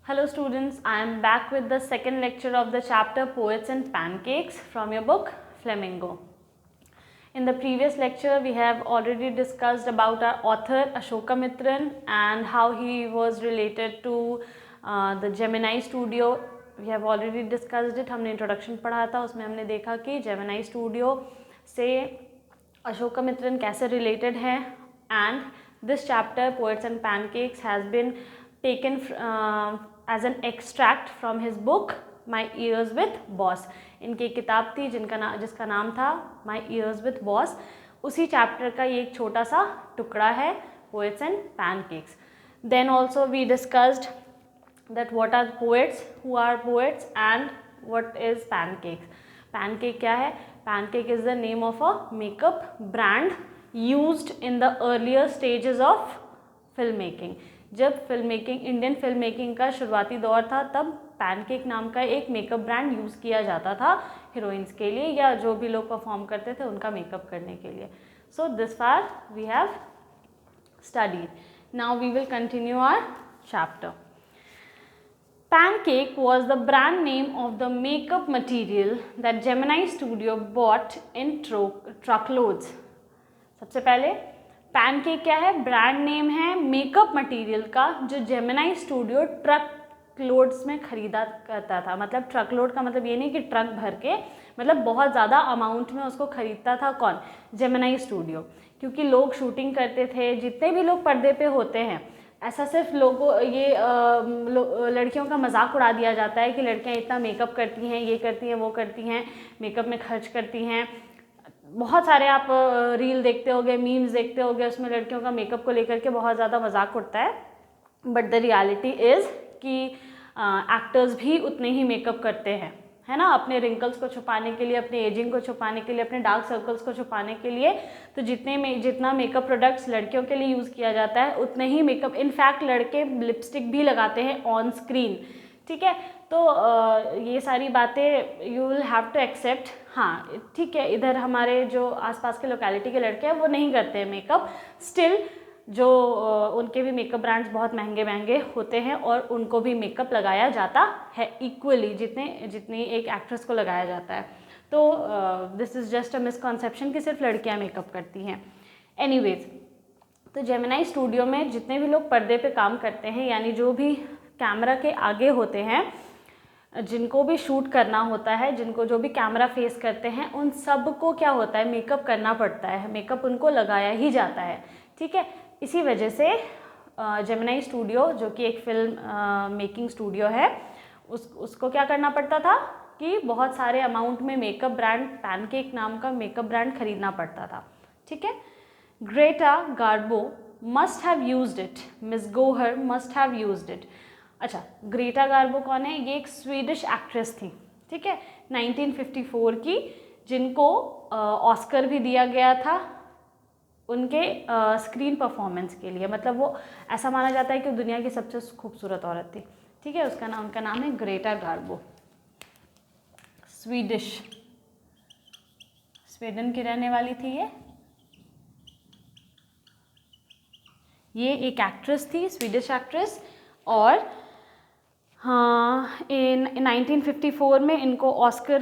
Hello students, I am back with the second lecture of the chapter Poets and Pancakes from your book Flamingo. In the previous lecture we have already discussed about our author Ashokamitran and how he was related to the Gemini Studio. We have already discussed it. हमने introduction पढ़ा था, उसमें हमने देखा कि Gemini Studio से Ashokamitran कैसे related है, and this chapter Poets and Pancakes has been taken as an extract from his book My Ears with Boss. इनकी किताब थी जिसका नाम था My Ears with Boss. उसी चैप्टर का ये एक छोटा सा टुकड़ा है Poets and Pancakes. Then also we discussed that what are poets, who are poets, and what is pancakes. Pancake क्या है? Pancake is the name of a makeup brand used in the earlier stages of filmmaking. जब filmmaking, Indian film making का शुरुआती दौर था, तब pancake नाम का एक मेकअप ब्रांड यूज़ किया जाता था हीरोइंस के लिए या जो भी लोग परफॉर्म करते थे उनका मेकअप करने के लिए. So this far we have studied. Now we will continue our chapter. Pancake was the brand name of the makeup material that Gemini Studio bought in truckloads. सबसे पहले पैनकेक क्या है? ब्रांड नेम है makeup material का जो Gemini studio truck loads में खरीदा करता था. मतलब ट्रक लोड का मतलब ये नहीं कि ट्रक भर के, मतलब बहुत ज़्यादा अमाउंट में उसको खरीदता था. कौन? Gemini studio. क्योंकि लोग शूटिंग करते थे, जितने भी लोग पर्दे पे होते हैं, ऐसा सिर्फ लोगों ये लड़कियों का मजाक उड़ा दिया जाता है कि लड़कियां इतना मेकअप करती हैं, ये करती हैं, वो करती हैं, मेकअप में खर्च करती हैं. बहुत सारे आप रील देखते होगे, मीम्स देखते होगे, उसमें लड़कियों का मेकअप को लेकर के बहुत ज़्यादा मजाक उड़ता है. बट द रियलिटी इज़ कि एक्टर्स भी उतने ही मेकअप करते हैं, है ना, अपने रिंकल्स को छुपाने के लिए, अपने एजिंग को छुपाने के लिए, अपने डार्क सर्कल्स को छुपाने के लिए. तो जितना मेकअप प्रोडक्ट्स लड़कियों के लिए यूज़ किया जाता है उतने ही मेकअप, इनफैक्ट लड़के लिपस्टिक भी लगाते हैं ऑन स्क्रीन. ठीक है, तो ये सारी बातें you will have to accept. हाँ ठीक है, इधर हमारे जो आसपास के लोकेलिटी के लड़के हैं वो नहीं करते हैं मेकअप. स्टिल जो उनके भी मेकअप ब्रांड्स बहुत महंगे महंगे होते हैं और उनको भी मेकअप लगाया जाता है इक्वली जितनी एक एक्ट्रेस को लगाया जाता है. तो this is just a misconception कि सिर्फ लड़कियां मेकअप करती हैं. एनीवेज, तो जेमिनाई स्टूडियो में जितने भी लोग पर्दे पे काम करते हैं, यानी जो भी कैमरा के आगे होते हैं, जिनको भी शूट करना होता है, जिनको जो भी कैमरा फेस करते हैं, उन सब को क्या होता है? मेकअप करना पड़ता है. मेकअप उनको लगाया ही जाता है. ठीक है, इसी वजह से जेमिनाई स्टूडियो जो कि एक फिल्म मेकिंग स्टूडियो है, उसको क्या करना पड़ता था कि बहुत सारे अमाउंट में मेकअप ब्रांड, पैनकेक नाम का मेकअप ब्रांड खरीदना पड़ता था. ठीक है. Greta Garbo must have used it. Miss Gohar must have used it. अच्छा, ग्रेटा गार्बो कौन है? ये एक स्वीडिश एक्ट्रेस थी. ठीक है, 1954 की, जिनको ऑस्कर भी दिया गया था उनके स्क्रीन परफॉर्मेंस के लिए. मतलब वो ऐसा माना जाता है कि दुनिया की सबसे खूबसूरत औरत थी. ठीक है, उनका नाम है ग्रेटा गार्बो. स्वीडन की रहने वाली थी ये एक एक्ट्रेस थी, स्वीडिश एक्ट्रेस. और हाँ, इन 1954 में इनको ऑस्कर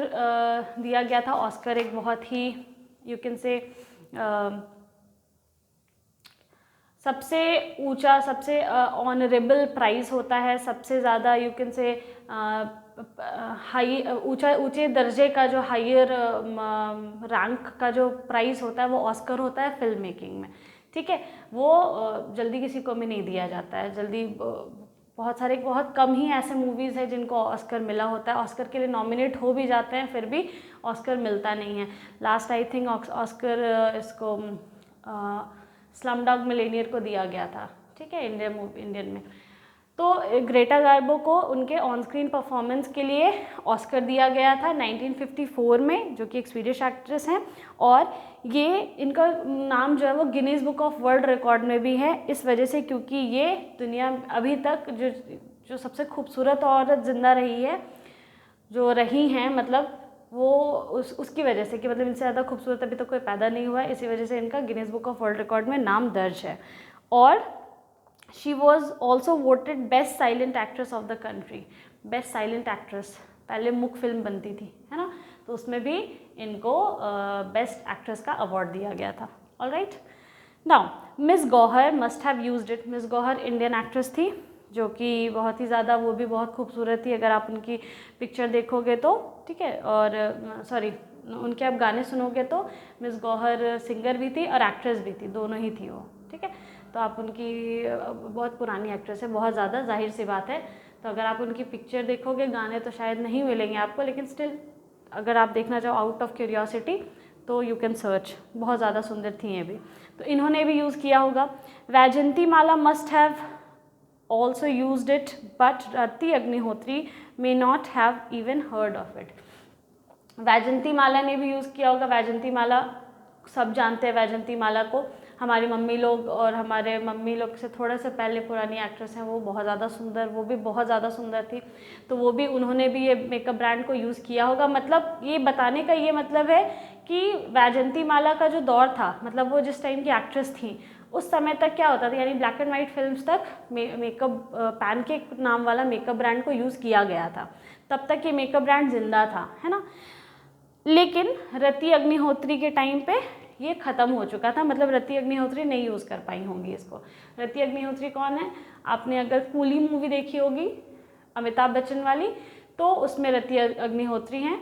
दिया गया था. ऑस्कर एक बहुत ही यू कैन से सबसे ऊंचा, सबसे ऑनरेबल प्राइज़ होता है. सबसे ज़्यादा यू कैन से ऊंचे दर्जे का जो हायर रैंक का जो प्राइज़ होता है वो ऑस्कर होता है फिल्म मेकिंग में. ठीक है, वो जल्दी किसी को भी नहीं दिया जाता है. जल्दी बहुत कम ही ऐसे मूवीज़ हैं जिनको ऑस्कर मिला होता है. ऑस्कर के लिए नॉमिनेट हो भी जाते हैं, फिर भी ऑस्कर मिलता नहीं है. लास्ट आई थिंक ऑस्कर इसको स्लमडॉग मिलेनियर को दिया गया था. ठीक है, इंडियन में. तो ग्रेटा गार्बो को उनके ऑन स्क्रीन परफॉर्मेंस के लिए ऑस्कर दिया गया था 1954 में, जो कि एक स्वीडिश एक्ट्रेस हैं. और ये इनका नाम जो है वो Guinness book of world record में भी है, इस वजह से क्योंकि ये दुनिया अभी तक जो सबसे खूबसूरत औरत जिंदा रही है, जो रही हैं, मतलब वो उसकी वजह से कि मतलब इनसे ज़्यादा खूबसूरत अभी तक कोई पैदा नहीं हुआ है, इसी वजह से इनका Guinness book of world record में नाम दर्ज है. और she was also voted best silent actress of the country. Best silent actress, पहले मुख फिल्म बनती थी, है ना, तो उसमें भी इनको बेस्ट एक्ट्रेस का अवार्ड दिया गया था। All right, now miss Gauhar must have used it. Miss Gauhar Indian actress थी जो कि बहुत ही ज़्यादा, वो भी बहुत खूबसूरत थी अगर आप उनकी पिक्चर देखोगे तो, ठीक है, और सॉरी उनके आप गाने सुनोगे तो मिस गौहर सिंगर भी थी और एक्ट्रेस भी थी, दोनों ही थी वो, ठीक है। तो आप उनकी बहुत पुरानी एक्ट्रेस है, बहुत ज़्यादा, जाहिर सी बात है। तो अगर आप उनकी पिक्चर देखोगे, गाने तो शायद नहीं मिलेंगे आपको, लेकिन स्टिल अगर आप देखना चाहो आउट ऑफ क्यूरियोसिटी तो यू कैन सर्च, बहुत ज़्यादा सुंदर थी ये भी। तो इन्होंने भी यूज़ किया होगा। Vyjayanthimala must have also used it but Rati Agnihotri may not have even heard of it. Vyjayanthimala ने भी यूज़ किया होगा। वैजंती माला सब जानते हैं, वैजंती माला को हमारी मम्मी लोग और हमारे मम्मी लोग से थोड़ा सा पहले पुरानी एक्ट्रेस हैं, वो बहुत ज़्यादा सुंदर, वो भी बहुत ज़्यादा सुंदर थी, तो वो भी उन्होंने भी ये मेकअप ब्रांड को यूज़ किया होगा। मतलब ये बताने का ये मतलब है कि वैजंती माला का जो दौर था, मतलब वो जिस टाइम की एक्ट्रेस थी उस समय तक क्या होता था, यानी ब्लैक एंड वाइट फिल्म्स तक मेकअप पैनकेक नाम वाला मेकअप ब्रांड को यूज़ किया गया था, तब तक ये मेकअप ब्रांड जिंदा था, है ना। लेकिन रति अग्निहोत्री के टाइम पे ये ख़त्म हो चुका था, मतलब रति अग्निहोत्री नहीं यूज़ कर पाई होंगी इसको। रति अग्निहोत्री कौन है? आपने अगर कूली मूवी देखी होगी अमिताभ बच्चन वाली, तो उसमें रति अग्निहोत्री हैं।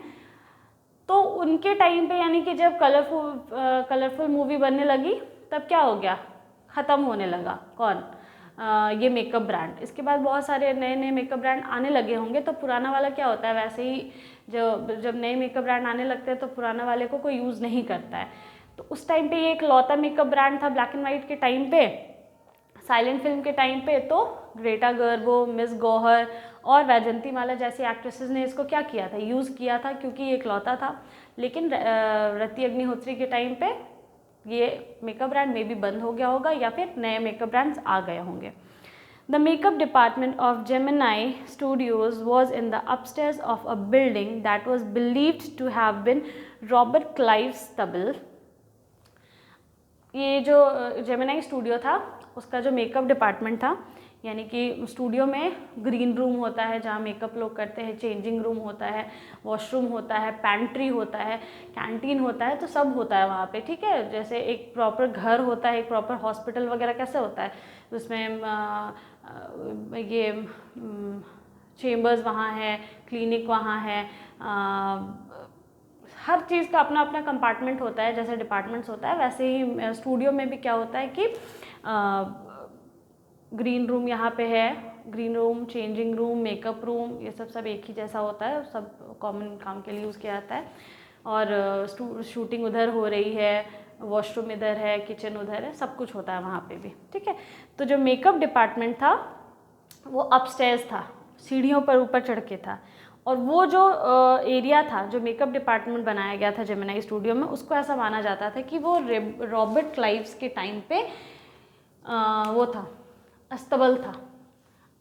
तो उनके टाइम पे, यानी कि जब कलरफुल मूवी बनने लगी, तब क्या हो गया, ख़त्म होने लगा कौन, ये मेकअप ब्रांड। इसके बाद बहुत सारे नए नए मेकअप ब्रांड आने लगे होंगे, तो पुराना वाला क्या होता है, वैसे ही जब नए मेकअप ब्रांड आने लगते हैं तो पुराना वाले को कोई यूज़ नहीं करता है। तो उस टाइम पे ये एक लौता मेकअप ब्रांड था ब्लैक एंड वाइट के टाइम पे, साइलेंट फिल्म के टाइम पे। तो ग्रेटा गर्बो, मिस गौहर और वैजंती माला जैसी एक्ट्रेसेस ने इसको क्या किया था, यूज़ किया था, क्योंकि ये एक लौता था। लेकिन रति अग्निहोत्री के टाइम पे ये मेकअप ब्रांड में भी बंद हो गया होगा, या फिर नए मेकअप ब्रांड्स आ गए होंगे। The makeup department of Gemini Studios was in the upstairs of a building that was believed to have been Robert Clive's stable. ये जो जेमिनाई स्टूडियो था उसका जो मेकअप डिपार्टमेंट था, यानी कि स्टूडियो में ग्रीन रूम होता है जहाँ मेकअप लोग करते हैं, चेंजिंग रूम होता है, वॉशरूम होता है, पैंट्री होता है, कैंटीन होता है, तो सब होता है वहाँ पे, ठीक है। जैसे एक प्रॉपर घर होता है, एक प्रॉपर हॉस्पिटल वगैरह कैसे होता है, उसमें ये चेम्बर्स वहाँ है, क्लिनिक वहाँ है, हर चीज़ का अपना अपना कंपार्टमेंट होता है, जैसे डिपार्टमेंट्स होता है वैसे ही स्टूडियो में भी क्या होता है कि ग्रीन रूम यहाँ पे है, green room, changing room, makeup room, ये सब एक ही जैसा होता है, सब कॉमन काम के लिए यूज़ किया जाता है। और शूटिंग उधर हो रही है, वॉशरूम इधर है, किचन उधर है, सब कुछ होता है वहाँ पे भी, ठीक है। तो जो मेकअप डिपार्टमेंट था वो अपस्टेयर्स था, सीढ़ियों पर ऊपर चढ़ के था। और वो जो एरिया था, जो मेकअप डिपार्टमेंट बनाया गया था जेमिनाई स्टूडियो में, उसको ऐसा माना जाता था कि वो रॉबर्ट क्लाइव्स के टाइम पे वो था, अस्तबल था।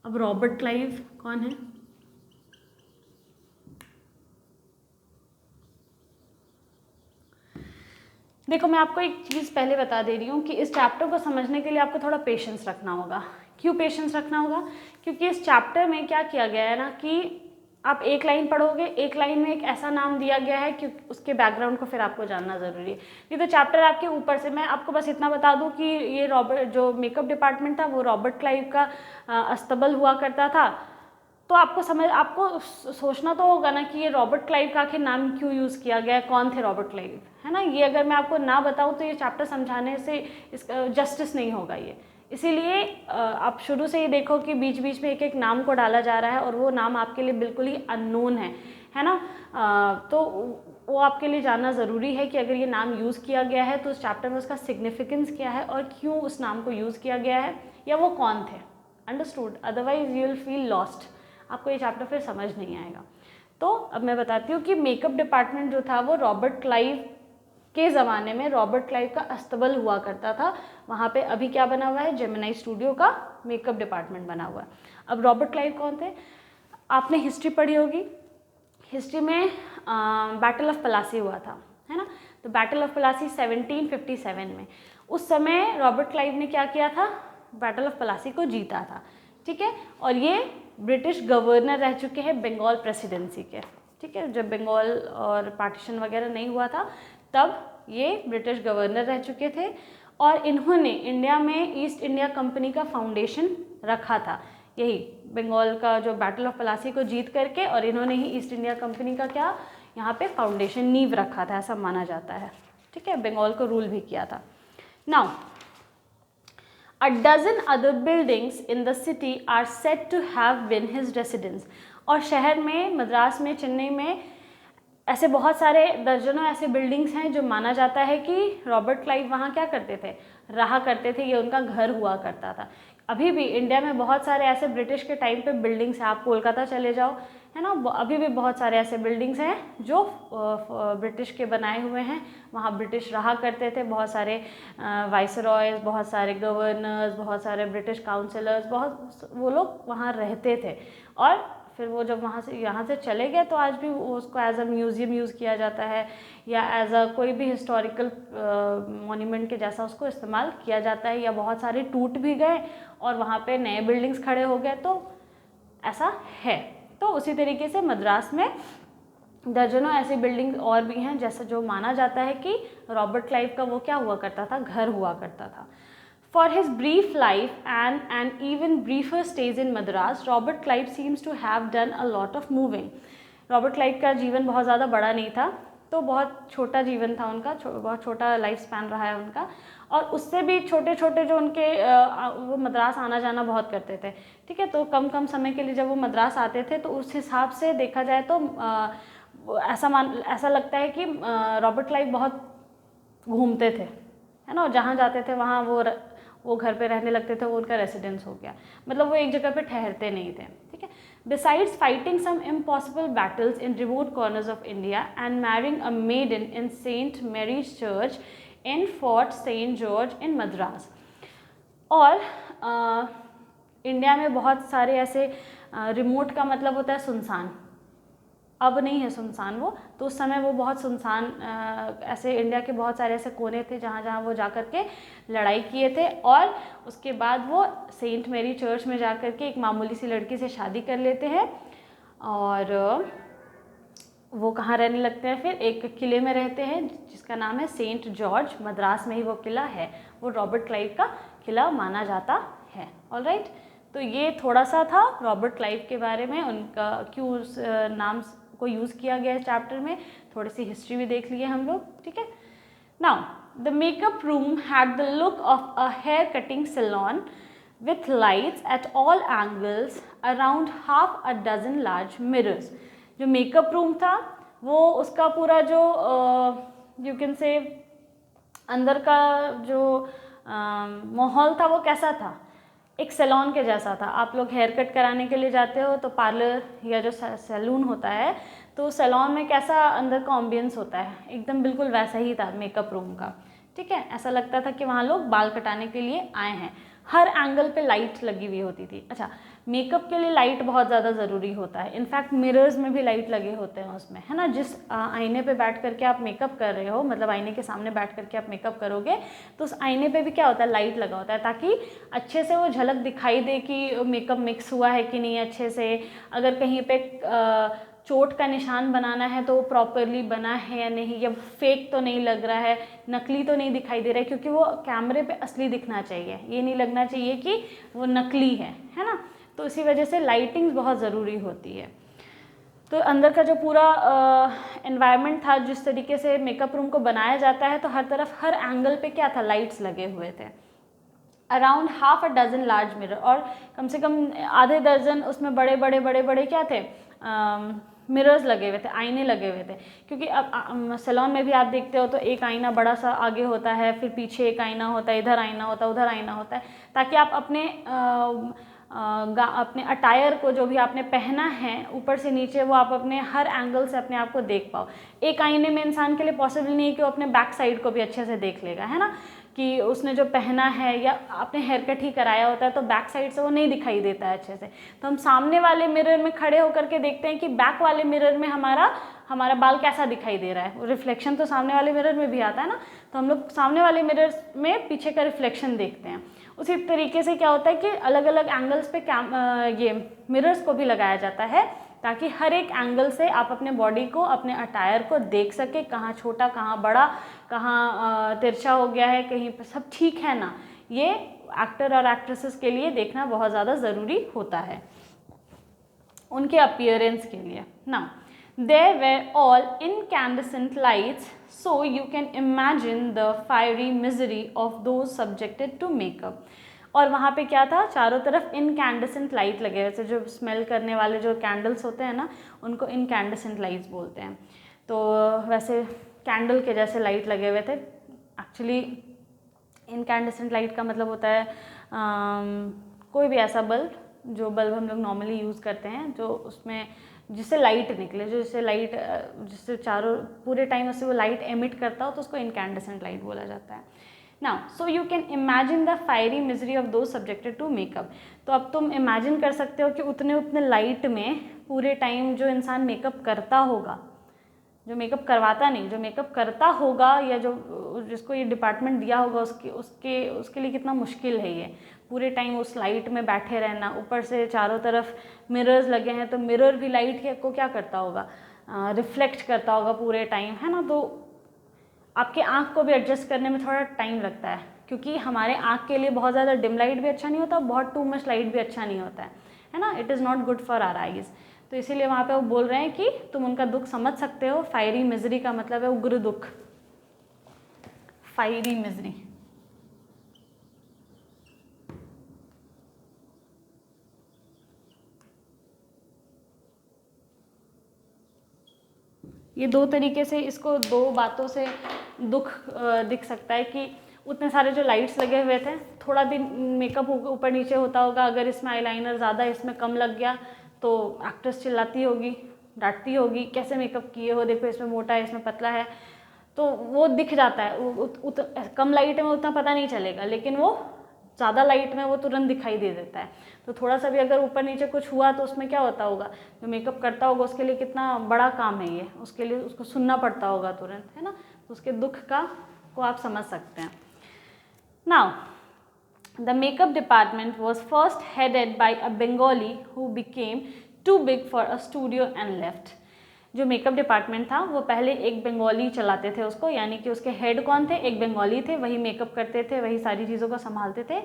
अब रॉबर्ट क्लाइव कौन है? देखो, मैं आपको एक चीज़ पहले बता दे रही हूँ कि इस चैप्टर को समझने के लिए आपको थोड़ा पेशेंस रखना होगा। क्यों पेशेंस रखना होगा? क्योंकि इस चैप्टर में क्या किया गया है ना कि आप एक लाइन पढ़ोगे, एक लाइन में एक ऐसा नाम दिया गया है कि उसके बैकग्राउंड को फिर आपको जानना ज़रूरी है। नहीं तो चैप्टर आपके ऊपर से, मैं आपको बस इतना बता दूं कि ये जो मेकअप डिपार्टमेंट था वो रॉबर्ट क्लाइव का अस्तबल हुआ करता था। तो आपको सोचना तो होगा ना कि ये रॉबर्ट क्लाइव का आखिर नाम क्यों यूज़ किया गया है, कौन थे रॉबर्ट क्लाइव, है ना। ये अगर मैं आपको ना बताऊँ तो ये चैप्टर समझाने से इसका जस्टिस नहीं होगा ये। इसीलिए आप शुरू से ही देखो कि बीच बीच में एक एक नाम को डाला जा रहा है और वो नाम आपके लिए बिल्कुल ही अननोन है ना। तो वो आपके लिए जानना ज़रूरी है कि अगर ये नाम यूज़ किया गया है तो उस चैप्टर में उसका सिग्निफिकेंस क्या है और क्यों उस नाम को यूज़ किया गया है, या वो कौन थे। Understood? Otherwise you will feel lost, आपको ये चैप्टर फिर समझ नहीं आएगा। तो अब मैं बताती हूँ कि मेकअप डिपार्टमेंट जो था वो रॉबर्ट क्लाइव के ज़माने में रॉबर्ट क्लाइव का अस्तबल हुआ करता था। वहाँ पे अभी क्या बना हुआ है, जेमिनाई स्टूडियो का मेकअप डिपार्टमेंट बना हुआ है। अब रॉबर्ट क्लाइव कौन थे? आपने हिस्ट्री पढ़ी होगी, हिस्ट्री में बैटल ऑफ पलासी हुआ था, है ना। तो बैटल ऑफ पलासी 1757 में, उस समय रॉबर्ट क्लाइव ने क्या किया था, बैटल ऑफ पलासी को जीता था, ठीक है। और ये ब्रिटिश गवर्नर रह चुके हैं बंगाल प्रेसिडेंसी के, ठीक है। जब बंगाल और पार्टीशन वगैरह नहीं हुआ था तब ये ब्रिटिश गवर्नर रह चुके थे, और इन्होंने इंडिया में ईस्ट इंडिया कंपनी का फाउंडेशन रखा था, यही बंगाल का जो बैटल ऑफ पलासी को जीत करके, और इन्होंने ही ईस्ट इंडिया कंपनी का क्या यहाँ पे फाउंडेशन, नींव रखा था, ऐसा माना जाता है, ठीक है। बंगाल को रूल भी किया था। Now A dozen other buildings in the city are said to have been his residence. और शहर में, मद्रास में, चेन्नई में ऐसे बहुत सारे दर्जनों ऐसे बिल्डिंग्स हैं जो माना जाता है कि रॉबर्ट क्लाइव वहाँ क्या करते थे, रहा करते थे, ये उनका घर हुआ करता था। अभी भी इंडिया में बहुत सारे ऐसे ब्रिटिश के टाइम पे बिल्डिंग्स हैं, आप कोलकाता चले जाओ, है ना, अभी भी बहुत सारे ऐसे बिल्डिंग्स हैं जो ब्रिटिश के बनाए हुए हैं, वहाँ ब्रिटिश रहा करते थे। बहुत सारे वाइसरॉयज, बहुत सारे गवर्नर्स, बहुत सारे ब्रिटिश काउंसिलर्स, बहुत वो लोग वहाँ रहते थे। और फिर वो जब वहाँ से यहाँ से चले गए तो आज भी उसको एज अ म्यूज़ियम यूज़ किया जाता है, या एज अ कोई भी हिस्टोरिकल मॉन्यूमेंट के जैसा उसको इस्तेमाल किया जाता है, या बहुत सारे टूट भी गए और वहाँ पे नए बिल्डिंग्स खड़े हो गए, तो ऐसा है। तो उसी तरीके से मद्रास में दर्जनों ऐसी बिल्डिंग और भी हैं जैसा जो माना जाता है कि रॉबर्ट क्लाइव का वो क्या हुआ करता था, घर हुआ करता था। For his brief life and an even briefer stays in Madras, Robert Clive seems to have done a lot of moving. Robert Clive का जीवन बहुत ज़्यादा बड़ा नहीं था, तो बहुत छोटा जीवन था उनका, बहुत छोटा लाइफ स्पैन रहा है उनका, और उससे भी छोटे छोटे जो उनके वो मद्रास आना जाना बहुत करते थे, ठीक है। तो कम कम समय के लिए जब वो मद्रास आते थे तो उस हिसाब से देखा जाए तो ऐसा लगता है कि रॉबर्ट क्लाइव बहुत घूमते थे, है ना, जहाँ जाते थे वहाँ वो घर पे रहने लगते थे, वो उनका रेसिडेंस हो गया, मतलब वो एक जगह पे ठहरते नहीं थे, ठीक है। Besides fighting some impossible battles in remote corners of India and marrying a maiden in St. Mary's Church in Fort St. George in Madras, और इंडिया में बहुत सारे ऐसे रिमोट का मतलब होता है सुनसान, अब नहीं है सुनसान वो, तो उस समय वो बहुत सुनसान ऐसे इंडिया के बहुत सारे ऐसे कोने थे जहाँ जहाँ वो जा कर के लड़ाई किए थे, और उसके बाद वो सेंट मैरी चर्च में जा कर के एक मामूली सी लड़की से शादी कर लेते हैं, और वो कहाँ रहने लगते हैं, फिर एक किले में रहते हैं जिसका नाम है सेंट जॉर्ज, मद्रास में ही वो किला है, वो रॉबर्ट क्लाइव का किला माना जाता है। ऑलराइट, तो ये थोड़ा सा था रॉबर्ट क्लाइव के बारे में, उनका क्यों उस नाम को यूज़ किया गया इस चैप्टर में, थोड़ी सी हिस्ट्री भी देख लिए हम लोग, ठीक है। Now the makeup room had the look of a hair cutting saloon with lights at all angles around half a dozen large mirrors. जो मेकअप रूम था वो उसका पूरा जो यू कैन से अंदर का जो माहौल था वो कैसा था, एक सैलून के जैसा था। आप लोग हेयर कट कराने के लिए जाते हो तो पार्लर या जो सैलून होता है तो सैलून में कैसा अंदर का एम्बियंस होता है, एकदम बिल्कुल वैसा ही था मेकअप रूम का, ठीक है। ऐसा लगता था कि वहाँ लोग बाल कटाने के लिए आए हैं, हर एंगल पे लाइट लगी हुई होती थी। अच्छा, मेकअप के लिए लाइट बहुत ज़्यादा ज़रूरी होता है, इनफैक्ट मिरर्स में भी लाइट लगे होते हैं उसमें, है ना। जिस आईने पे बैठ करके आप मेकअप कर रहे हो, मतलब आईने के सामने बैठ करके आप मेकअप करोगे तो उस आईने पे भी क्या होता है, लाइट लगा होता है, ताकि अच्छे से वो झलक दिखाई दे कि मेकअप मिक्स हुआ है कि नहीं अच्छे से। अगर कहीं पे चोट का निशान बनाना है तो वो प्रॉपरली बना है या नहीं, या फेक तो नहीं लग रहा है, नकली तो नहीं दिखाई दे रहा है, क्योंकि वो कैमरे पे असली दिखना चाहिए, ये नहीं लगना चाहिए कि वो नकली है ना। तो इसी वजह से लाइटिंग बहुत ज़रूरी होती है। तो अंदर का जो पूरा एनवायरनमेंट था, जिस तरीके से मेकअप रूम को बनाया जाता है, तो हर तरफ हर एंगल पे क्या था, लाइट्स लगे हुए थे। Around half a dozen large mirror, और कम से कम आधे दर्जन उसमें बड़े बड़े क्या थे, मिरर्स लगे हुए थे, आईने लगे हुए थे। क्योंकि अब सैलून में भी आप देखते हो तो एक आईना बड़ा सा आगे होता है, फिर पीछे एक आईना होता है, इधर आईना होता है, उधर आईना होता है, ताकि आप अपने अटायर को जो भी आपने पहना है ऊपर से नीचे, वो आप अपने हर एंगल से अपने आप को देख पाओ। एक आईने में इंसान के लिए पॉसिबल नहीं है कि वो अपने बैक साइड को भी अच्छे से देख लेगा, है ना, कि उसने जो पहना है या आपने हेयर कट ही कराया होता है तो बैक साइड से वो नहीं दिखाई देता है अच्छे से। तो हम सामने वाले मिरर में खड़े होकर के देखते हैं कि बैक वाले मिरर में हमारा बाल कैसा दिखाई दे रहा है। रिफ्लेक्शन तो सामने वाले मिरर में भी आता है ना, तो हम लोग सामने वाले मिरर में पीछे का रिफ्लेक्शन देखते हैं। उसी तरीके से क्या होता है कि अलग अलग एंगल्स पे ये मिरर्स को भी लगाया जाता है ताकि हर एक एंगल से आप अपने बॉडी को, अपने अटायर को देख सके, कहाँ छोटा, कहाँ बड़ा, कहाँ तिरछा हो गया है, कहीं पर सब ठीक है ना। ये एक्टर और एक्ट्रेसेस के लिए देखना बहुत ज़्यादा ज़रूरी होता है उनके अपीयरेंस के लिए ना। There were all incandescent lights, so you can imagine the fiery misery of those subjected to makeup. और वहाँ पे क्या था, चारों तरफ इनकैंडेसेंट लाइट लगे हुए थे। जो स्मेल करने वाले जो कैंडल्स होते हैं ना, उनको इनकैंडेसेंट लाइट्स बोलते हैं। तो वैसे कैंडल के जैसे लाइट लगे हुए थे। एक्चुअली इनकैंडेसेंट लाइट का मतलब होता है कोई भी ऐसा बल्ब, जो बल्ब हम लोग नॉर्मली यूज़ करते हैं, जो उसमें जिससे लाइट निकले, जो जिससे चारों पूरे टाइम उससे वो लाइट एमिट करता हो, तो उसको इनकैंडेसेंट लाइट बोला जाता है। Now so you can imagine the fiery misery of those subjected to makeup. तो अब तुम इमेजिन कर सकते हो कि उतने लाइट में पूरे टाइम जो इंसान मेकअप करता होगा, जो मेकअप करवाता नहीं, जो मेकअप करता होगा, या जिसको ये डिपार्टमेंट दिया होगा, उसके लिए कितना मुश्किल है ये पूरे टाइम उस लाइट में बैठे रहना। ऊपर से चारों तरफ मिरर्स लगे हैं, तो मिरर भी लाइट को क्या करता होगा, रिफ्लेक्ट करता होगा पूरे टाइम, है ना। तो आपके आँख को भी एडजस्ट करने में थोड़ा टाइम लगता है, क्योंकि हमारे आँख के लिए बहुत ज़्यादा डिम लाइट भी अच्छा नहीं होता, बहुत टू मच लाइट भी अच्छा नहीं होता है ना। It is not good for our eyes. तो इसीलिए वहाँ पे वो बोल रहे हैं कि तुम उनका दुख समझ सकते हो। फायरी मिजरी का मतलब है उग्र दुख, फायरी मिजरी। ये दो तरीके से, इसको दो बातों से दुख दिख सकता है कि उतने सारे जो लाइट्स लगे हुए थे, थोड़ा भी मेकअप ऊपर नीचे होता होगा, अगर इसमें आईलाइनर ज़्यादा इसमें कम लग गया तो एक्ट्रेस चिल्लाती होगी, डांटती होगी, कैसे मेकअप किए हो, देखो इसमें मोटा है, इसमें पतला है। तो वो दिख जाता है। कम लाइट में उतना पता नहीं चलेगा, लेकिन वो ज़्यादा लाइट में वो तुरंत दिखाई दे देता है। तो थोड़ा सा भी अगर ऊपर नीचे कुछ हुआ तो उसमें क्या होता होगा, जो मेकअप करता होगा उसके लिए कितना बड़ा काम है ये, उसके लिए उसको सुनना पड़ता होगा तुरंत, है ना। तो उसके दुख को आप समझ सकते हैं। Now the makeup department was first headed by a Bengali who became too big for a studio and left. जो मेकअप डिपार्टमेंट था वो पहले एक बंगाली चलाते थे उसको, यानी कि उसके हेड कौन थे, एक बंगाली थे, वही मेकअप करते थे, वही सारी चीज़ों को संभालते थे।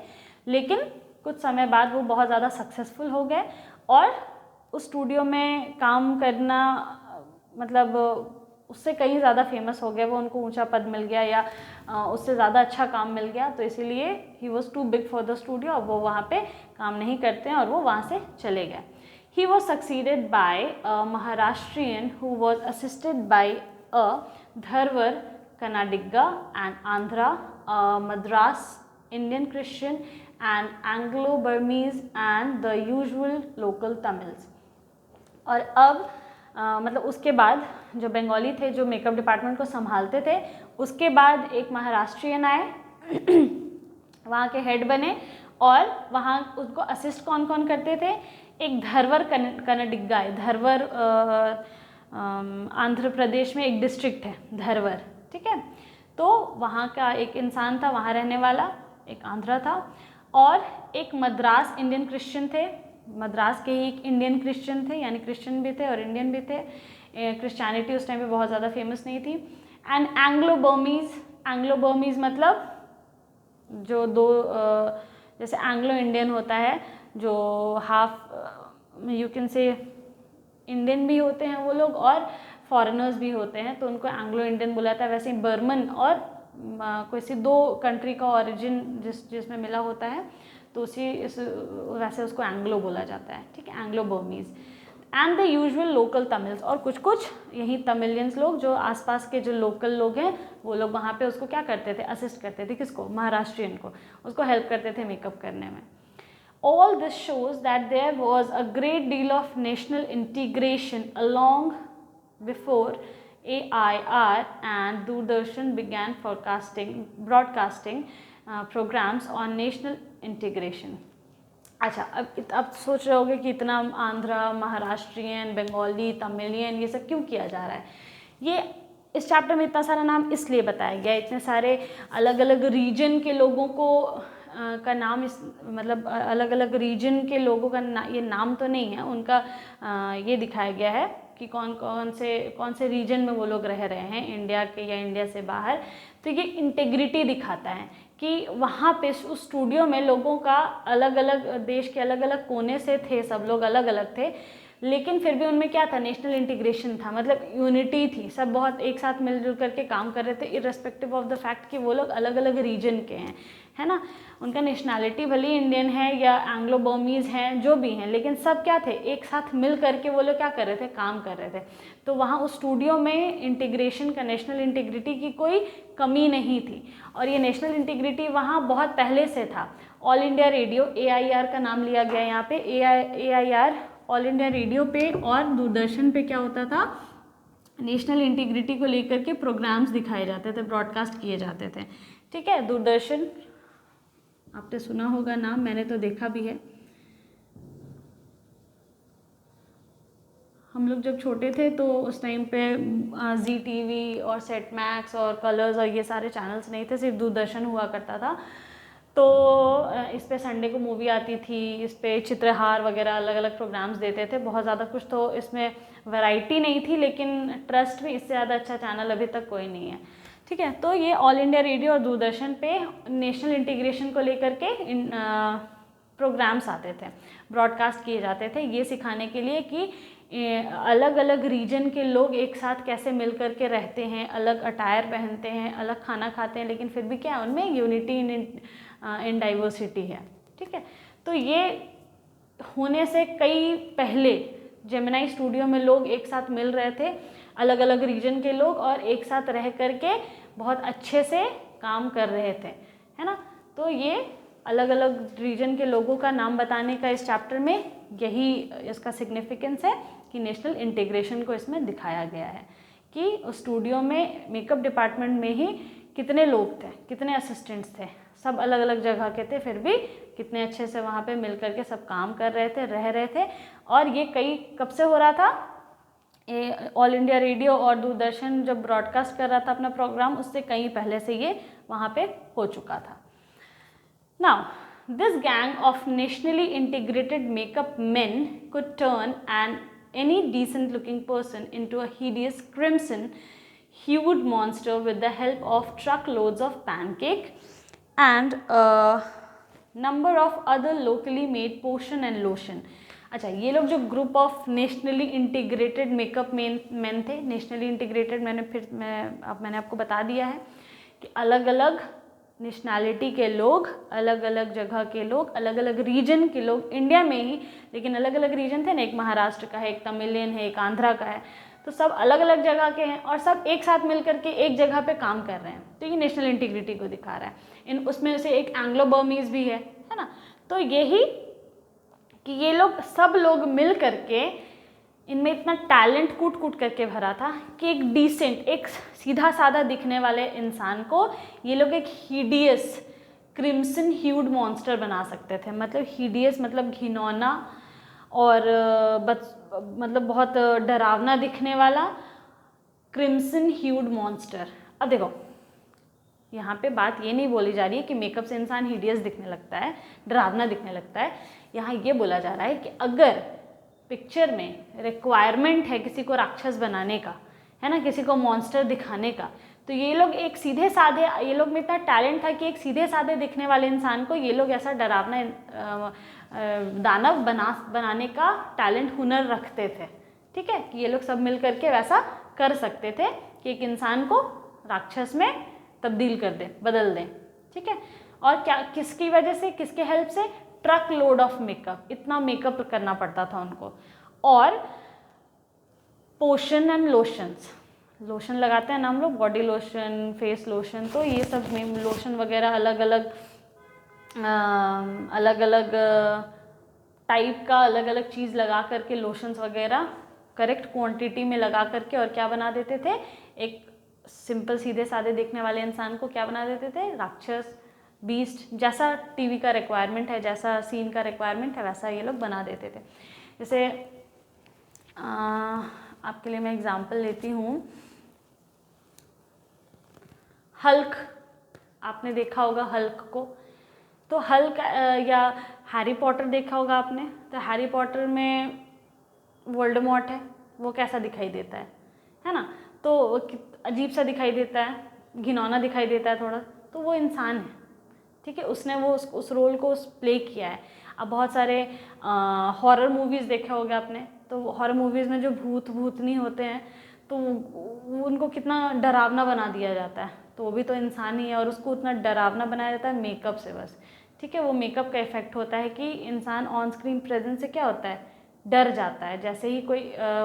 लेकिन कुछ समय बाद वो बहुत ज़्यादा सक्सेसफुल हो गए और उस स्टूडियो में काम करना, मतलब उससे कहीं ज़्यादा फेमस हो गए वो, उनको ऊंचा पद मिल गया या उससे ज़्यादा अच्छा काम मिल गया। तो इसीलिए he was too big for the studio, अब वो वहाँ पे काम नहीं करते हैं और वो वहाँ से चले गए। He was succeeded by a Maharashtrian who was assisted by a Dharwar Kannadiga and Andhra, a Madras Indian Christian and Anglo-Burmese and the usual local Tamils. और अब मतलब उसके बाद जो बंगाली थे जो मेकअप डिपार्टमेंट को संभालते थे, उसके बाद एक महाराष्ट्रियन आए वहाँ के हेड बने, और वहाँ उसको असिस्ट कौन कौन करते थे, एक धरवर कन्नडिगा है। धरवर आंध्र प्रदेश में एक डिस्ट्रिक्ट है धरवर, ठीक है। तो वहाँ का एक इंसान था, वहाँ रहने वाला, एक आंध्रा था, और एक मद्रास इंडियन क्रिश्चियन थे। मद्रास के ही एक इंडियन क्रिश्चियन थे, यानी क्रिश्चियन भी थे और इंडियन भी थे। क्रिश्चियनिटी उस टाइम पे बहुत ज़्यादा फेमस नहीं थी। एंड एंग्लो बर्मीज़ मतलब जो दो जैसे एंग्लो इंडियन होता है, जो half you can say Indian भी होते हैं वो लोग और फॉरेनर्स भी होते हैं, तो उनको एंग्लो इंडियन बोला जाता है। वैसे ही बर्मन और कोई सी दो कंट्री का ओरिजिन जिसमें मिला होता है, तो वैसे उसको एंग्लो बोला जाता है, ठीक है, Anglo Burmese. And the usual local Tamils, और कुछ यही तमिलियंस लोग जो आसपास के जो लोकल लोग हैं वो लोग वहाँ पे उसको क्या करते थे, असिस्ट करते थे, किसको, महाराष्ट्रियन को, उसको हेल्प करते थे मेकअप करने में। All this shows that there was a great deal of national integration long before AIR and Doordarshan began broadcasting programs on national integration. अच्छा, अब सोच रहे होगे कि इतना आंध्रा, महाराष्ट्रियन, बंगाली, तमिलियन ये सब क्यों किया जा रहा है। ये इस चैप्टर में इतना सारा नाम इसलिए बताया गया, इतने सारे अलग अलग रीजन के लोगों को का नाम इस मतलब अलग अलग रीजन के लोगों का ये नाम तो नहीं है उनका, ये दिखाया गया है कि कौन से रीजन में वो लोग रह रहे हैं इंडिया के या इंडिया से बाहर। तो ये इंटेग्रिटी दिखाता है कि वहाँ पे उस स्टूडियो में लोगों का अलग अलग देश के अलग अलग कोने से थे, सब लोग अलग अलग थे, लेकिन फिर भी उनमें क्या था, नेशनल इंटीग्रेशन था, मतलब यूनिटी थी, सब बहुत एक साथ मिलजुल करके काम कर रहे थे इररेस्पेक्टिव ऑफ द फैक्ट कि वो लोग अलग अलग रीजन के हैं, है ना। उनका नेशनैलिटी भले इंडियन है या एंग्लो बर्मीज़ हैं, जो भी हैं, लेकिन सब क्या थे, एक साथ मिल करके वो लोग क्या कर रहे थे, काम कर रहे थे। तो वहाँ उस स्टूडियो में इंटीग्रेशन का, नेशनल इंटीग्रिटी की कोई कमी नहीं थी, और ये नेशनल इंटीग्रिटी वहाँ बहुत पहले से था। ऑल इंडिया रेडियो AIR का नाम लिया गया यहाँ पे। AIR ऑल इंडिया रेडियो पे और दूरदर्शन पे क्या होता था, नेशनल इंटीग्रिटी को लेकर के प्रोग्राम्स दिखाए जाते थे, ब्रॉडकास्ट किए जाते थे, ठीक है। दूरदर्शन आपने सुना होगा नाम, मैंने तो देखा भी है। हम लोग जब छोटे थे तो उस टाइम पे ZTV और सेट मैक्स और कलर्स और ये सारे चैनल्स नहीं थे, सिर्फ दूरदर्शन हुआ करता था। तो इस पे संडे को मूवी आती थी, इस पे चित्रहार वगैरह अलग अलग प्रोग्राम्स देते थे, बहुत ज़्यादा कुछ तो इसमें वैरायटी नहीं थी, लेकिन ट्रस्ट भी, इससे ज़्यादा अच्छा चैनल अभी तक कोई नहीं है, ठीक है। तो ये ऑल इंडिया रेडियो और दूरदर्शन पे नेशनल इंटीग्रेशन को लेकर के प्रोग्राम्स आते थे, ब्रॉडकास्ट किए जाते थे, ये सिखाने के लिए कि अलग अलग रीजन के लोग एक साथ कैसे मिल कर के रहते हैं, अलग अटायर पहनते हैं, अलग खाना खाते हैं, लेकिन फिर भी क्या है, उनमें यूनिटी इन डाइवर्सिटी है, ठीक है। तो ये होने से कई पहले जेमिनी स्टूडियो में लोग एक साथ मिल रहे थे, अलग अलग रीजन के लोग, और एक साथ रह करके बहुत अच्छे से काम कर रहे थे, है ना। तो ये अलग अलग रीजन के लोगों का नाम बताने का इस चैप्टर में यही इसका सिग्निफिकेंस है कि नेशनल इंटीग्रेशन को इसमें दिखाया गया है कि उस स्टूडियो में मेकअप डिपार्टमेंट में ही कितने लोग थे, कितने असिस्टेंट्स थे, सब अलग अलग जगह के थे, फिर भी कितने अच्छे से वहाँ पे मिल करके सब काम कर रहे थे, रह रहे थे। और ये कब से हो रहा था, ऑल इंडिया रेडियो और दूरदर्शन जब ब्रॉडकास्ट कर रहा था अपना प्रोग्राम, उससे कहीं पहले से ये वहाँ पे हो चुका था। Now, this gang of nationally integrated makeup men could turn any decent looking person into a hideous crimson-hued monster with the help of truckloads of pancake and a number of other locally made potion and lotion. अच्छा, ये लोग जो group of nationally integrated makeup man थे, nationally integrated मैंने आपको बता दिया है कि अलग अलग नेशनैलिटी के लोग, अलग अलग जगह के लोग, अलग अलग रीजन के लोग, इंडिया में ही, लेकिन अलग अलग रीजन थे ना, एक महाराष्ट्र का है, एक तमिलियन है, एक आंध्रा का है, तो सब अलग अलग जगह के हैं और सब एक साथ मिल करके एक जगह पे काम कर रहे हैं। तो ये नेशनल इंटीग्रिटी को दिखा रहा है। उसमें से एक एंग्लो बर्मीज भी है ना। तो यही कि ये लोग सब लोग मिल करके, इनमें इतना टैलेंट कूट कूट करके भरा था कि एक डिसेंट, एक सीधा साधा दिखने वाले इंसान को ये लोग एक हिडियस क्रिम्सन ह्यूड मॉन्स्टर बना सकते थे। मतलब हिडियस मतलब घिनौना और मतलब बहुत डरावना दिखने वाला क्रिम्सन ह्यूड मॉन्स्टर। अब देखो, यहाँ पे बात ये नहीं बोली जा रही है कि मेकअप से इंसान हिडियस दिखने लगता है, डरावना दिखने लगता है। यहाँ ये बोला जा रहा है कि अगर पिक्चर में रिक्वायरमेंट है किसी को राक्षस बनाने का, है ना, किसी को मॉन्स्टर दिखाने का, तो ये लोग एक सीधे साधे, ये लोग में इतना टैलेंट था कि एक सीधे साधे दिखने वाले इंसान को ये लोग ऐसा डरावना दानव बनाने का टैलेंट, हुनर रखते थे। ठीक है, कि ये लोग सब मिल करके वैसा कर सकते थे कि एक इंसान को राक्षस में तब्दील कर दें, बदल दें। ठीक है, और क्या, किसकी वजह से, किसके हेल्प से? ट्रक लोड ऑफ मेकअप, इतना मेकअप करना पड़ता था उनको। और पोशन एंड लोशंस, लोशन लगाते हैं ना हम लोग, बॉडी लोशन, फेस लोशन, तो ये सब लोशन वगैरह अलग अलग टाइप का अलग अलग चीज़ लगा करके लोशंस वगैरह करेक्ट क्वांटिटी में लगा करके, और क्या बना देते थे, एक सिंपल सीधे साधे देखने वाले इंसान को क्या बना देते थे, राक्षस, बीस्ट, जैसा टीवी का रिक्वायरमेंट है, जैसा सीन का रिक्वायरमेंट है, वैसा ये लोग बना देते थे। जैसे आपके लिए मैं एग्जांपल लेती हूँ, हल्क, आपने देखा होगा हल्क को, तो हल्क या हैरी पॉटर देखा होगा आपने, तो हैरी पॉटर में वोल्डेमॉर्ट है, वो कैसा दिखाई देता है ना, तो अजीब सा दिखाई देता है, घिनौना दिखाई देता है थोड़ा, तो वो इंसान है, ठीक है, उसने वो उस रोल को प्ले किया है। अब बहुत सारे हॉरर मूवीज़ देखे होंगे आपने, तो हॉरर मूवीज़ में जो भूतनी होते हैं तो उनको कितना डरावना बना दिया जाता है, तो वो भी तो इंसान ही है, और उसको उतना डरावना बनाया जाता है मेकअप से बस, ठीक है। वो मेकअप का इफेक्ट होता है कि इंसान ऑन स्क्रीन प्रेजेंस से क्या होता है, डर जाता है, जैसे ही कोई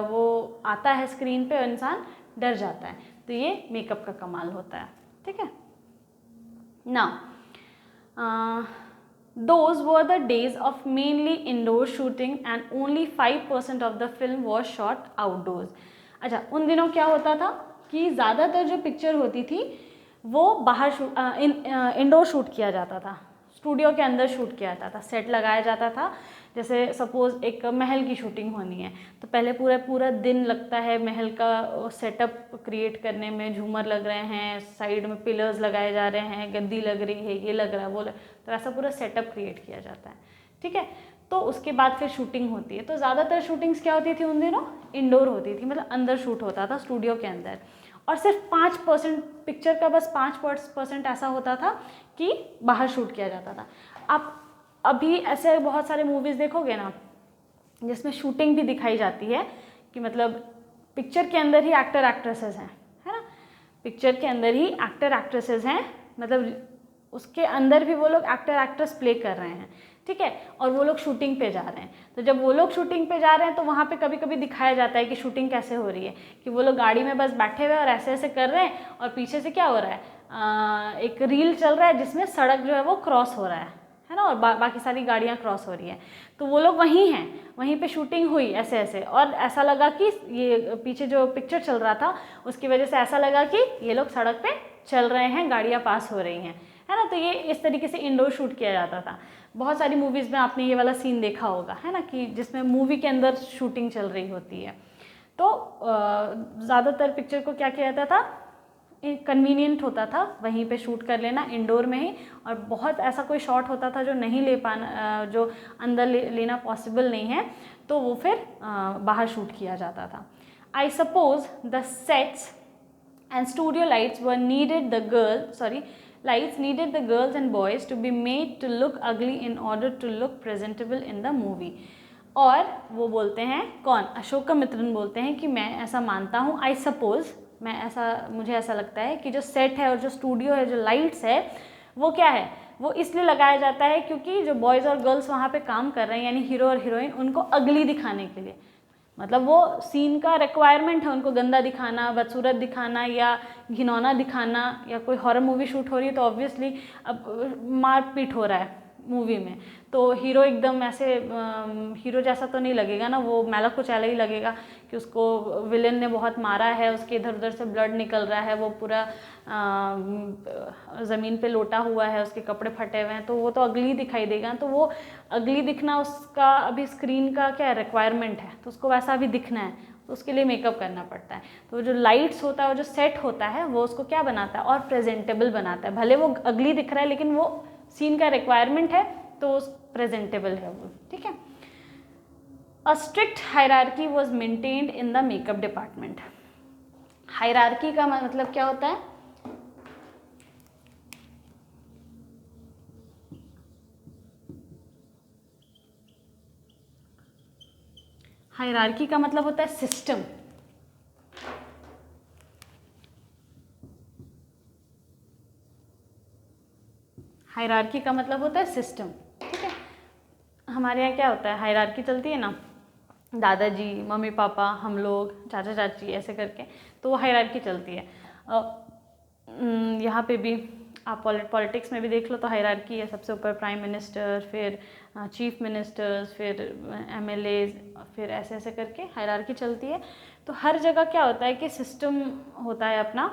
वो आता है स्क्रीन पे इंसान डर जाता है, तो ये मेकअप का कमाल होता है, ठीक है ना। Those were the days of mainly indoor shooting and only 5% of the film was shot outdoors. अच्छा, उन दिनों क्या होता था कि ज़्यादातर जो पिक्चर होती थी वो बाहर इंडोर शूट किया जाता था, स्टूडियो के अंदर शूट किया जाता था, सेट लगाया जाता था। जैसे सपोज़ एक महल की शूटिंग होनी है तो पहले पूरा दिन लगता है महल का सेटअप क्रिएट करने में, झूमर लग रहे हैं, साइड में पिलर्स लगाए जा रहे हैं, गद्दी लग रही है, ये लग रहा है वो तो ऐसा पूरा सेटअप क्रिएट किया जाता है, ठीक है। तो उसके बाद फिर शूटिंग होती है, तो ज़्यादातर शूटिंग्स क्या होती थी उन दिनों, इंडोर होती थी, मतलब अंदर शूट होता था स्टूडियो के अंदर, और सिर्फ 5% पिक्चर का बस 5% ऐसा होता था कि बाहर शूट किया जाता था। आप अभी ऐसे बहुत सारे मूवीज़ देखोगे ना जिसमें शूटिंग भी दिखाई जाती है कि मतलब पिक्चर के अंदर ही एक्टर एक्ट्रेसेस हैं, है ना, पिक्चर के अंदर ही एक्टर एक्ट्रेसेस हैं, मतलब उसके अंदर भी वो लोग एक्टर एक्ट्रेस प्ले कर रहे हैं, ठीक है, और वो लोग शूटिंग पे जा रहे हैं। तो जब वो लोग शूटिंग पे जा रहे हैं तो वहाँ पे कभी कभी दिखाया जाता है कि शूटिंग कैसे हो रही है, कि वो लोग गाड़ी में बस बैठे हुए और ऐसे ऐसे कर रहे हैं और पीछे से क्या हो रहा है, एक रील चल रहा है जिसमें सड़क जो है वो क्रॉस हो रहा है ना, और बाकी सारी गाड़ियाँ क्रॉस हो रही हैं, तो वो लोग वहीं हैं, वहीं पे शूटिंग हुई ऐसे ऐसे, और ऐसा लगा कि ये पीछे जो पिक्चर चल रहा था उसकी वजह से ऐसा लगा कि ये लोग सड़क पे चल रहे हैं, गाड़ियाँ पास हो रही हैं, है ना। तो ये इस तरीके से इंडोर शूट किया जाता था। बहुत सारी मूवीज़ में आपने ये वाला सीन देखा होगा, है ना, कि जिसमें मूवी के अंदर शूटिंग चल रही होती है। तो ज़्यादातर पिक्चर को क्या किया जाता था, कन्वीनियंट होता था वहीं पे शूट कर लेना इंडोर में ही, और बहुत ऐसा कोई शॉट होता था जो नहीं ले पाना, जो अंदर लेना पॉसिबल नहीं है, तो वो फिर बाहर शूट किया जाता था। I suppose the sets and studio lights were lights needed the girls and boys to be made to look ugly in order to look presentable in the movie. और वो बोलते हैं कौन, अशोकमित्रन बोलते हैं कि मैं ऐसा मानता हूँ, आई सपोज मुझे ऐसा लगता है कि जो सेट है और जो स्टूडियो है, जो लाइट्स है, वो क्या है, वो इसलिए लगाया जाता है क्योंकि जो बॉयज़ और गर्ल्स वहाँ पे काम कर रहे हैं यानी हीरो और हीरोइन, उनको अगली दिखाने के लिए, मतलब वो सीन का रिक्वायरमेंट है उनको गंदा दिखाना, बदसूरत दिखाना या घिनौना दिखाना, या कोई हॉरर मूवी शूट हो रही है तो ऑब्वियसली अब मारपीट हो रहा है मूवी में, तो हीरो एकदम ऐसे हीरो जैसा तो नहीं लगेगा ना, वो मैला कुचैला ही लगेगा कि उसको विलेन ने बहुत मारा है, उसके इधर उधर से ब्लड निकल रहा है, वो पूरा ज़मीन पे लोटा हुआ है, उसके कपड़े फटे हुए हैं, तो वो तो अगली दिखाई देगा। तो वो अगली दिखना उसका अभी स्क्रीन का क्या रिक्वायरमेंट है, तो उसको वैसा भी दिखना है, तो उसके लिए मेकअप करना पड़ता है। तो जो लाइट्स होता है और जो सेट होता है वो उसको क्या बनाता है, और प्रेजेंटेबल बनाता है। भले वो अगली दिख रहा है लेकिन वो सीन का रिक्वायरमेंट है तो प्रेजेंटेबल है वो, ठीक है। A strict hierarchy was maintained in the makeup department. Hierarchy का मतलब क्या होता है, हायरार्की का मतलब होता है सिस्टम। हायरार्की का मतलब होता है सिस्टम, ठीक है। हमारे यहाँ क्या होता है, हायरार्की चलती है ना, दादाजी, मम्मी पापा, हम लोग, चाचा चाची, ऐसे करके, तो वो हायरार्की चलती है। यहाँ पे भी आप पॉलिटिक्स में भी देख लो तो हायरार्की है, सबसे ऊपर प्राइम मिनिस्टर, फिर चीफ मिनिस्टर्स, फिर एमएलएज, फिर ऐसे ऐसे करके हायरार्की चलती है। तो हर जगह क्या होता है कि सिस्टम होता है अपना,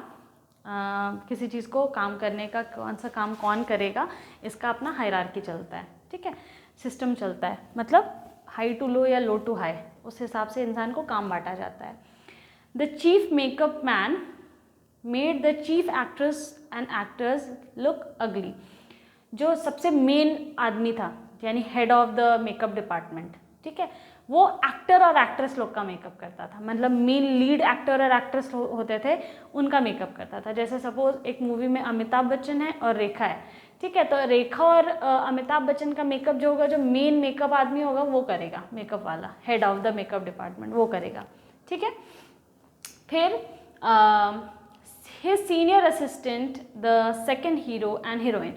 किसी चीज़ को काम करने का, कौन सा काम कौन करेगा, इसका अपना हायरार्की चलता है, ठीक है, सिस्टम चलता है, मतलब हाई टू लो या लो टू हाई, उस हिसाब से इंसान को काम बांटा जाता है। The chief makeup man made the chief actress and actors look अगली। जो सबसे मेन आदमी था, यानी head of the makeup department, ठीक है, वो एक्टर और एक्ट्रेस लोग का मेकअप करता था, मतलब मेन लीड एक्टर और एक्ट्रेस होते थे उनका मेकअप करता था। जैसे सपोज एक मूवी में अमिताभ बच्चन है और रेखा है, ठीक है, तो रेखा और अमिताभ बच्चन का मेकअप जो होगा, जो मेन मेकअप आदमी होगा वो करेगा, मेकअप वाला head of the makeup department वो करेगा, ठीक है। फिर his senior assistant the second hero and heroine.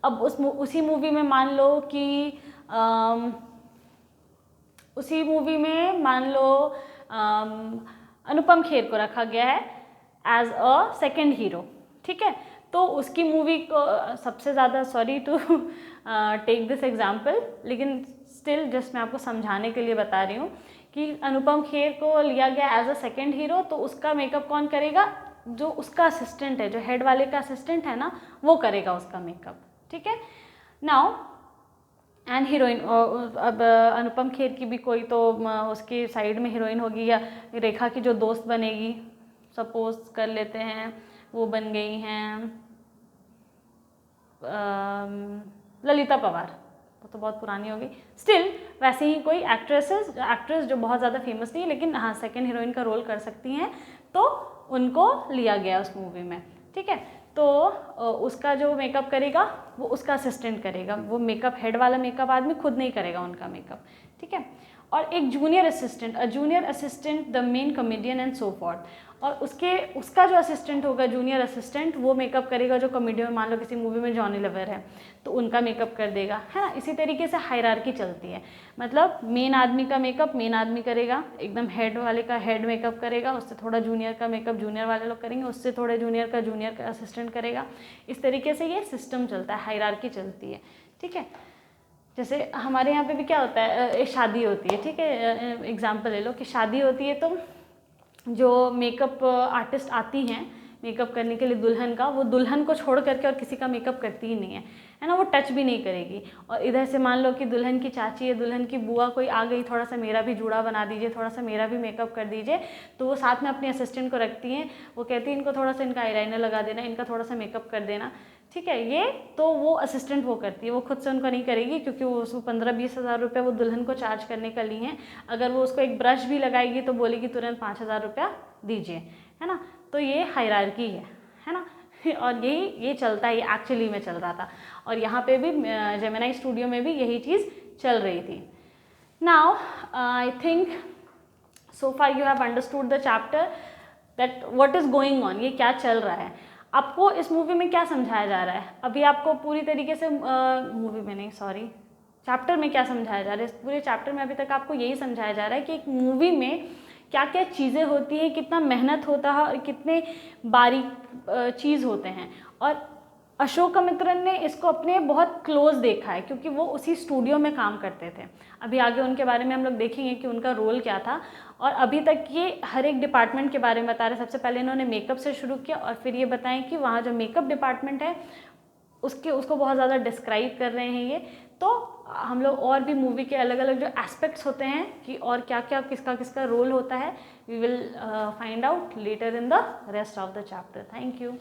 अब उसी मूवी में मान लो कि उसी मूवी में मान लो अनुपम खेर को रखा गया है एज अ सेकेंड हीरो, ठीक है, तो उसकी मूवी को सबसे ज़्यादा, sorry to take this example, लेकिन स्टिल जस्ट मैं आपको समझाने के लिए बता रही हूँ कि अनुपम खेर को लिया गया एज अ सेकेंड हीरो, तो उसका मेकअप कौन करेगा, जो उसका असिस्टेंट है, जो हेड वाले का असिस्टेंट है ना, वो करेगा उसका मेकअप, ठीक है। नाउ एंड हीरोइन, अब अनुपम खेर की भी कोई तो उसकी साइड में हीरोइन होगी, या रेखा की जो दोस्त बनेगी, सपोज कर लेते हैं वो बन गई हैं ललिता पवार, वो तो बहुत पुरानी हो गई, स्टिल वैसे ही कोई एक्ट्रेस जो बहुत ज़्यादा फेमस नहीं है लेकिन हाँ सेकेंड हीरोइन का रोल कर सकती हैं, तो उनको लिया गया उस मूवी में, ठीक है। तो उसका जो मेकअप करेगा वो उसका असिस्टेंट करेगा, वो मेकअप हेड वाला मेकअप आदमी खुद नहीं करेगा उनका मेकअप, ठीक है। और एक junior assistant the main comedian and so forth, और उसका जो असिस्टेंट होगा जूनियर असिस्टेंट, वो मेकअप करेगा जो कॉमेडी में, मान लो किसी मूवी में जॉनी लीवर है तो उनका मेकअप कर देगा, है ना। इसी तरीके से हायरार्की चलती है, मतलब मेन आदमी का मेकअप मेन आदमी करेगा, एकदम हेड वाले का हेड मेकअप करेगा, उससे थोड़ा जूनियर का मेकअप जूनियर वाले लोग करेंगे, उससे थोड़े जूनियर का असिस्टेंट करेगा। इस तरीके से ये सिस्टम चलता है, हायरार्की चलती है, ठीक है। जैसे हमारे यहाँ पे भी क्या होता है, शादी होती है, ठीक है, एग्जाम्पल ले लो कि शादी होती है तो जो मेकअप आर्टिस्ट आती हैं मेकअप करने के लिए दुल्हन का, वो दुल्हन को छोड़ करके और किसी का मेकअप करती ही नहीं है ना, वो टच भी नहीं करेगी। और इधर से मान लो कि दुल्हन की चाची या दुल्हन की बुआ कोई आ गई, थोड़ा सा मेरा भी जूड़ा बना दीजिए, थोड़ा सा मेरा भी मेकअप कर दीजिए, तो वो साथ में अपने असिस्टेंट को रखती हैं, वो कहती है इनको थोड़ा सा इनका आईलाइनर लगा देना, इनका थोड़ा सा मेकअप कर देना, ठीक है। ये तो वो असिस्टेंट वो करती है, वो खुद से उनका नहीं करेगी, क्योंकि वो उसको 15-20 हज़ार रुपये वो दुल्हन को चार्ज करने का लिए हैं। अगर वो उसको एक ब्रश भी लगाएगी तो बोलेगी तुरंत 5,000 रुपया दीजिए, है ना। तो ये हायरार्की है ना। और ये चलता है, ये एक्चुअली में चल रहा था, और यहाँ पे भी जेमिनी स्टूडियो में भी यही चीज़ चल रही थी। Now I think so far you have understood the chapter that what is going on, ये क्या चल रहा है। आपको इस मूवी में क्या समझाया जा रहा है, अभी आपको पूरी तरीके से मूवी में नहीं, सॉरी, चैप्टर में क्या समझाया जा रहा है, इस पूरे चैप्टर में अभी तक आपको यही समझाया जा रहा है कि एक मूवी में क्या क्या चीज़ें होती हैं, कितना मेहनत होता है और कितने बारीक चीज़ होते हैं। और अशोकमित्रन ने इसको अपने बहुत क्लोज देखा है, क्योंकि वो उसी स्टूडियो में काम करते थे। अभी आगे उनके बारे में हम लोग देखेंगे कि उनका रोल क्या था। और अभी तक ये हर एक डिपार्टमेंट के बारे में बता रहे। सबसे पहले इन्होंने मेकअप से शुरू किया और फिर ये बताएं कि वहाँ जो मेकअप डिपार्टमेंट है उसको बहुत ज़्यादा डिस्क्राइब कर रहे हैं ये। तो हम लोग और भी मूवी के अलग अलग जो एस्पेक्ट्स होते हैं कि और क्या क्या किसका किसका रोल होता है, we will find out later in the rest of the chapter. Thank you.